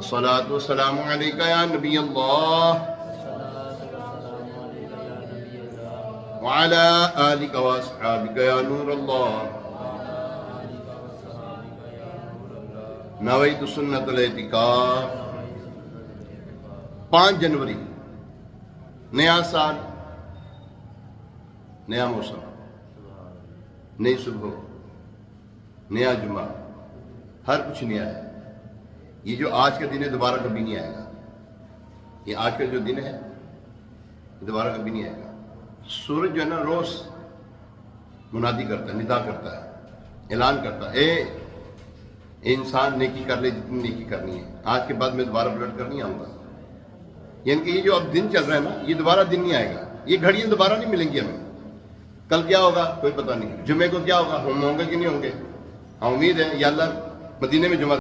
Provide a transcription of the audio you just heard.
الصلاة والسلام عليك يا نبي الله وعلى آلك وأصحابك يا نور الله نويت سنة الاعتکاف 5 جنوری نیا سال نیا موسم نئی صبح نیا جمعہ ہر کچھ نیا ہے. یہ جو آج کا دن ہے دوبارہ کبھی نہیں آئے گا. یہ آج کا جو دن ہے دوبارہ کبھی نہیں آئے گا. سورج جو ہے نا روز منادی کرتا ہے, ندا کرتا ہے, اعلان کرتا ہے اے انسان نیکی کر لے جتنی نیکی کرنی ہے, آج کے بعد میں دوبارہ پلٹ کر نہیں آؤں گا. یعنی کہ یہ جو اب دن چل رہا ہے نا یہ دوبارہ دن نہیں آئے گا. یہ گھڑیاں دوبارہ نہیں ملیں گی ہمیں. کل کیا ہوگا کوئی پتہ نہیں, جمعے کو کیا ہوگا, ہم ہوں گے کہ نہیں ہوں گے. ہاں امید ہے یا اللہ مدینے میں جمعہ